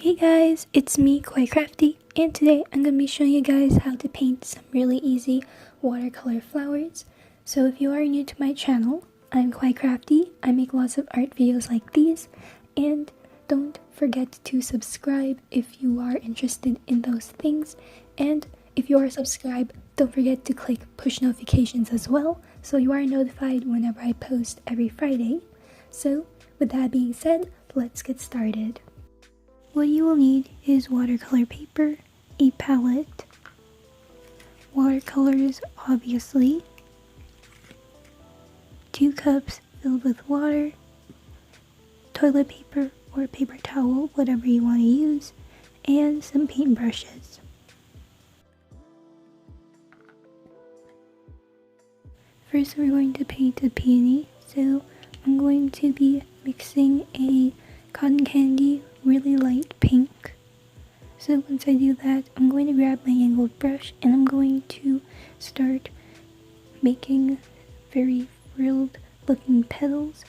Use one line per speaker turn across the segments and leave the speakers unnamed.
Hey guys, it's me, Quite Crafty, and today I'm going to be showing you guys how to paint some really easy watercolor flowers. So if you are new to my channel, I'm Quite Crafty. I make lots of art videos like these, and don't forget to subscribe if you are interested in those things. And if you are subscribed, don't forget to click push notifications as well, so you are notified whenever I post every Friday. So with that being said, let's get started. What you will need is watercolor paper, a palette, watercolors obviously, 2 cups filled with water, toilet paper or paper towel, whatever you want to use, and some paintbrushes. First we're going to paint a peony, so I'm going to be mixing a cotton candy really light pink. So once I do that, I'm going to grab my angled brush and I'm going to start making very frilled looking petals,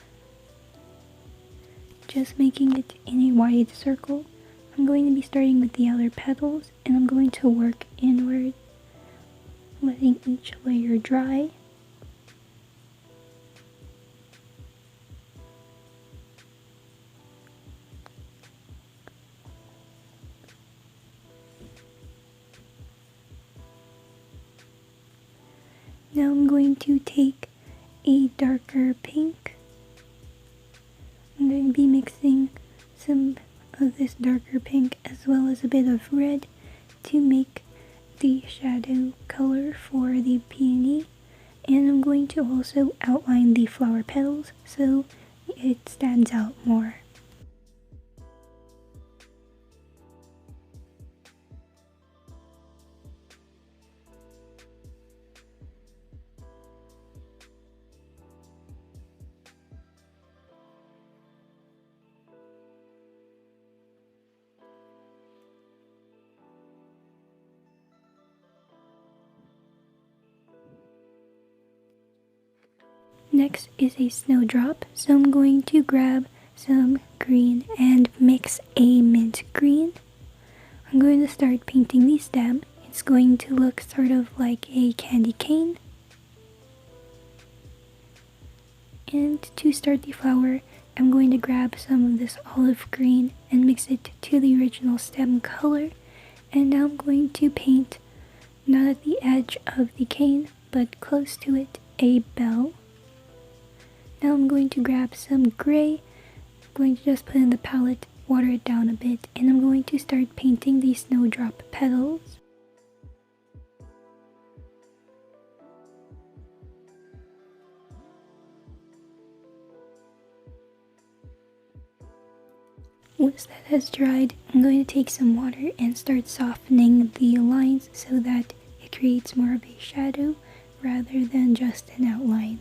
just making it in a wide circle. I'm going to be starting with the outer petals and I'm going to work inward, letting each layer dry. Now I'm going to take a darker pink. I'm going to be mixing some of this darker pink as well as a bit of red to make the shadow color for the peony. And I'm going to also outline the flower petals so it stands out more. Next is a snowdrop, so I'm going to grab some green and mix a mint green. I'm going to start painting the stem. It's going to look sort of like a candy cane. And to start the flower, I'm going to grab some of this olive green and mix it to the original stem color. And now I'm going to paint, not at the edge of the cane, but close to it, a bell. Now I'm going to grab some gray, I'm going to just put in the palette, water it down a bit, and I'm going to start painting the snowdrop petals. Once that has dried, I'm going to take some water and start softening the lines so that it creates more of a shadow rather than just an outline.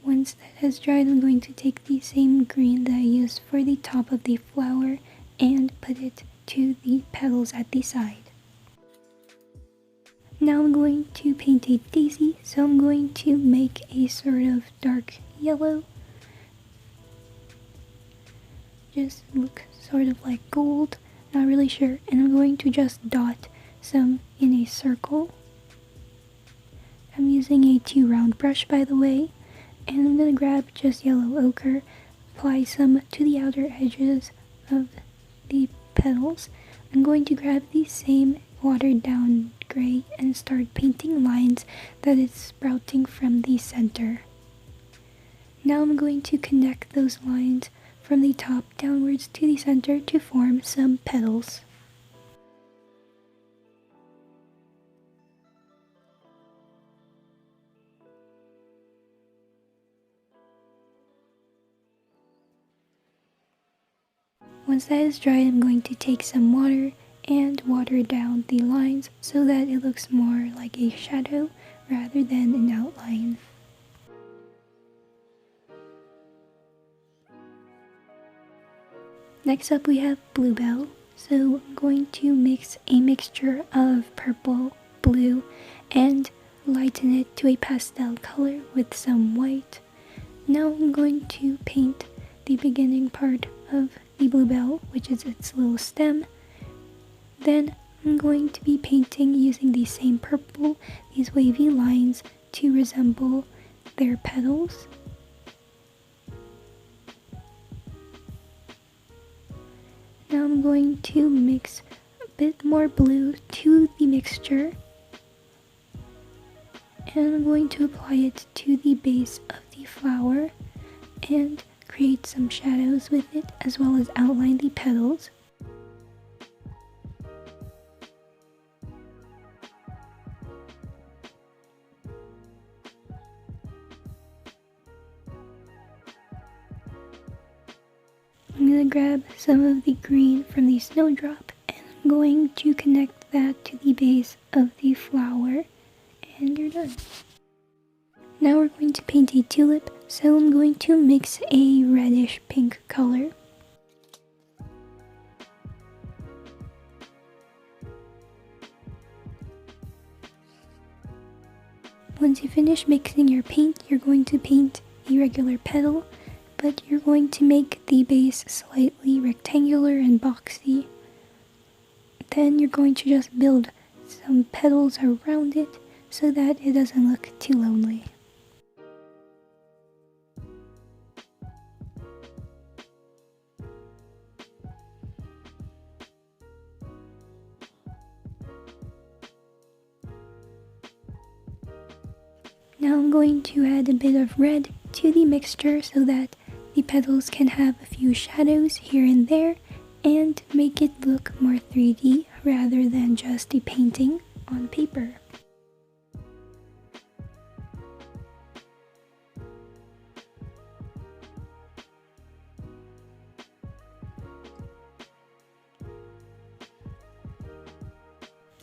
Once that has dried, I'm going to take the same green that I used for the top of the flower and put it to the petals at the side. Now I'm going to paint a daisy, so I'm going to make a sort of dark yellow. Just look sort of like gold, not really sure, and I'm going to just dot some in a circle. I'm using a 2 round brush, by the way. And I'm going to grab just yellow ochre, apply some to the outer edges of the petals. I'm going to grab the same watered down gray and start painting lines that is sprouting from the center. Now I'm going to connect those lines from the top downwards to the center to form some petals. Once that is dried, I'm going to take some water and water down the lines so that it looks more like a shadow rather than an outline. Next up we have Bluebell. So I'm going to mix a mixture of purple, blue, and lighten it to a pastel color with some white. Now I'm going to paint the beginning part of the bluebell, which is its little stem. Then I'm going to be painting using the same purple, these wavy lines to resemble their petals. Now I'm going to mix a bit more blue to the mixture, and I'm going to apply it to the base of the flower and create some shadows with it, as well as outline the petals. I'm going to grab some of the green from the snowdrop and I'm going to connect that to the base of the flower, and you're done. Now we're going to paint a tulip, so I'm going to mix a reddish pink color. Once you finish mixing your paint, you're going to paint a regular petal, but you're going to make the base slightly rectangular and boxy. Then you're going to just build some petals around it so that it doesn't look too lonely. Now I'm going to add a bit of red to the mixture so that the petals can have a few shadows here and there and make it look more 3D rather than just a painting on paper.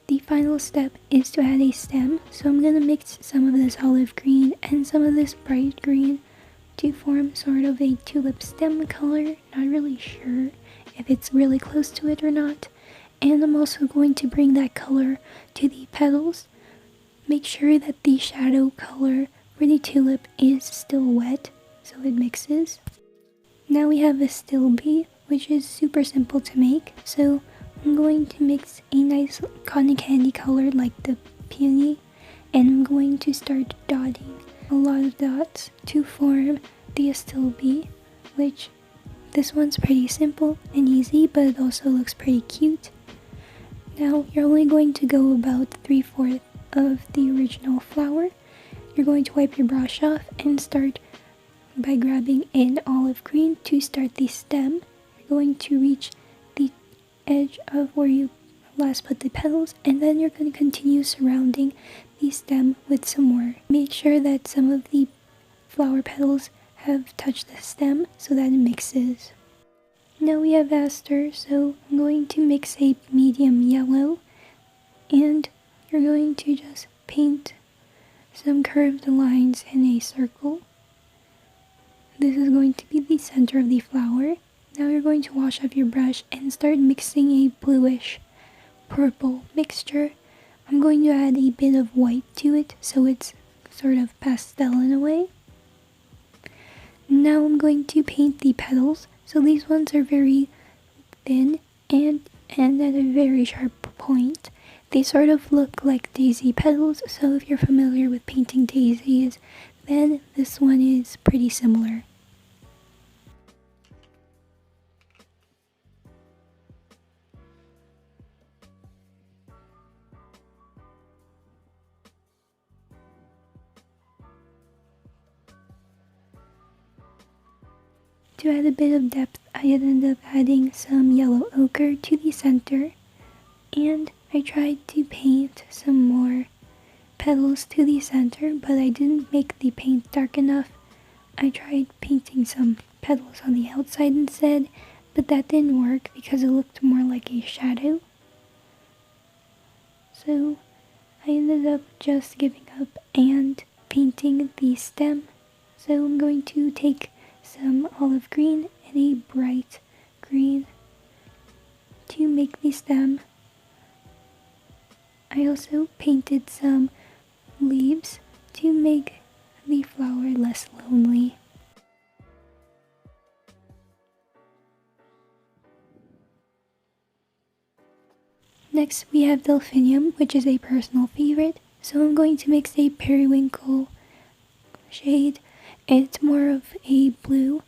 The final step is to add a stem, so I'm going to mix some of this olive green and some of this bright green to form sort of a tulip stem color. Not really sure if it's really close to it or not. And I'm also going to bring that color to the petals. Make sure that the shadow color for the tulip is still wet so it mixes. Now we have a still bee, which is super simple to make, so I'm going to mix a nice cotton candy color like the peony, and I'm going to start dotting a lot of dots to form the still bee, which this one's pretty simple and easy, but it also looks pretty cute. Now you're only going to go about 3/4 of the original flower. You're going to wipe your brush off and start by grabbing an olive green to start the stem. You're going to reach the edge of where you last put the petals, and then you're going to continue surrounding the stem with some more. Make sure that some of the flower petals have touched the stem so that it mixes. Now we have aster, so I'm going to mix a medium yellow, and you're going to just paint some curved lines in a circle. This is going to be the center of the flower. Now you're going to wash off your brush and start mixing a bluish purple mixture. I'm going to add a bit of white to it so it's sort of pastel in a way. Now I'm going to paint the petals. So these ones are very thin and at a very sharp point. They sort of look like daisy petals, so if you're familiar with painting daisies, then this one is pretty similar. To add a bit of depth, I ended up adding some yellow ochre to the center, and I tried to paint some more petals to the center, but I didn't make the paint dark enough. I tried painting some petals on the outside instead, but that didn't work because it looked more like a shadow. So I ended up just giving up and painting the stem. So I'm going to take some olive green and a bright green to make the stem. I also painted some leaves to make the flower less lonely. Next we have delphinium, which is a personal favorite, so I'm going to mix a periwinkle shade. It's more of a blue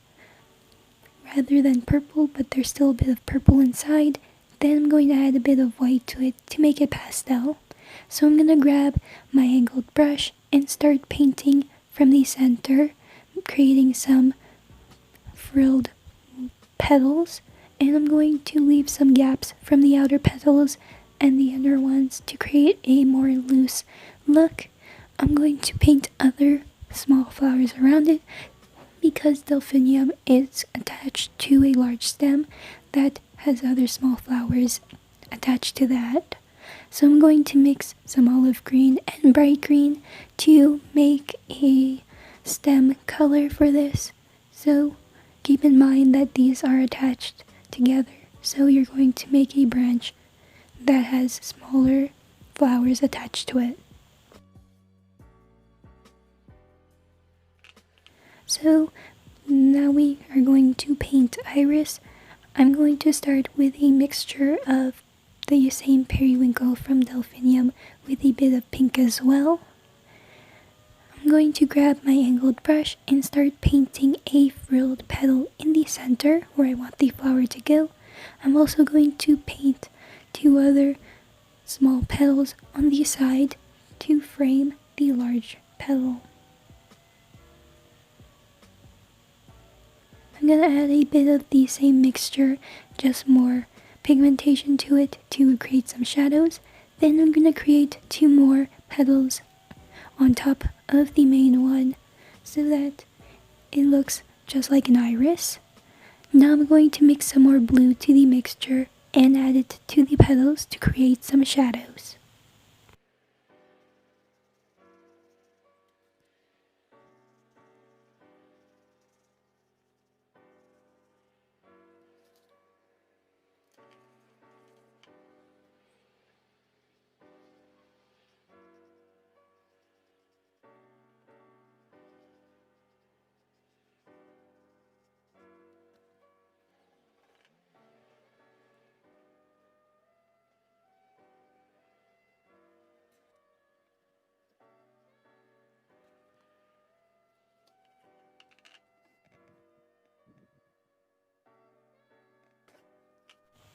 rather than purple, but there's still a bit of purple inside. Then I'm going to add a bit of white to it to make it pastel. So I'm going to grab my angled brush and start painting from the center, creating some frilled petals, and I'm going to leave some gaps from the outer petals and the inner ones to create a more loose look. I'm going to paint other small flowers around it because delphinium is attached to a large stem that has other small flowers attached to that. So I'm going to mix some olive green and bright green to make a stem color for this. So keep in mind that these are attached together. So you're going to make a branch that has smaller flowers attached to it. So now we are going to paint iris. I'm going to start with a mixture of the same periwinkle from delphinium with a bit of pink as well. I'm going to grab my angled brush and start painting a frilled petal in the center where I want the flower to go. I'm also going to paint 2 other small petals on the side to frame the large petal. I'm going to add a bit of the same mixture, just more pigmentation to it to create some shadows. Then I'm going to create 2 more petals on top of the main one so that it looks just like an iris. Now I'm going to mix some more blue to the mixture and add it to the petals to create some shadows.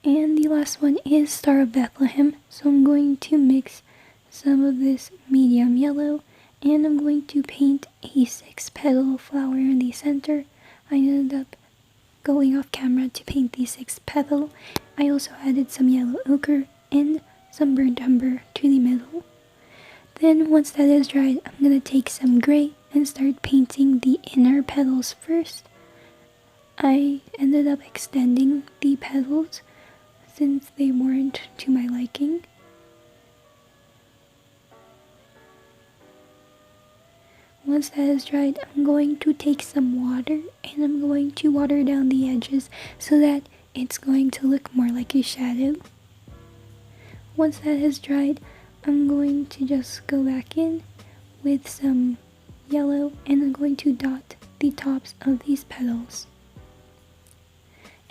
And the last one is Star of Bethlehem, so I'm going to mix some of this medium yellow and I'm going to paint a 6-petal flower in the center. I ended up going off camera to paint the 6th petal. I also added some yellow ochre and some burnt umber to the middle. Then once that is dried, I'm going to take some gray and start painting the inner petals first. I ended up extending the petals since they weren't to my liking. Once that is dried, I'm going to take some water and I'm going to water down the edges so that it's going to look more like a shadow. Once that has dried, I'm going to just go back in with some yellow and I'm going to dot the tops of these petals.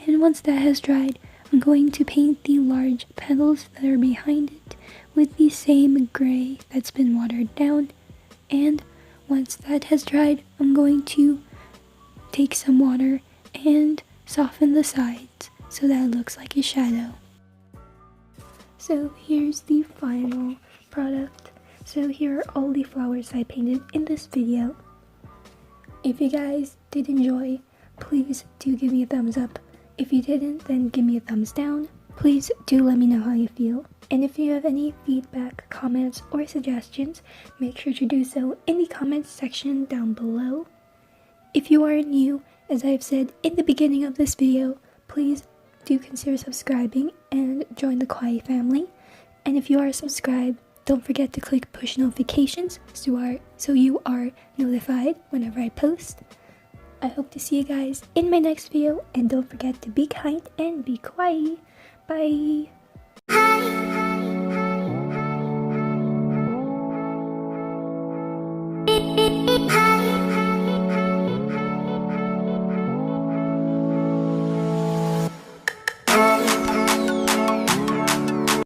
And once that has dried, I'm going to paint the large petals that are behind it with the same gray that's been watered down. And once that has dried, I'm going to take some water and soften the sides so that it looks like a shadow. So here's the final product. So here are all the flowers I painted in this video. If you guys did enjoy, please do give me a thumbs up. If you didn't, then give me a thumbs down. Please do let me know how you feel. And if you have any feedback, comments, or suggestions, make sure to do so in the comments section down below. If you are new, as I've said in the beginning of this video, please do consider subscribing and join the kawaii family. And if you are subscribed, don't forget to click push notifications so you are notified whenever I post. I hope to see you guys in my next video, and don't forget to be kind and be kawaii. Bye!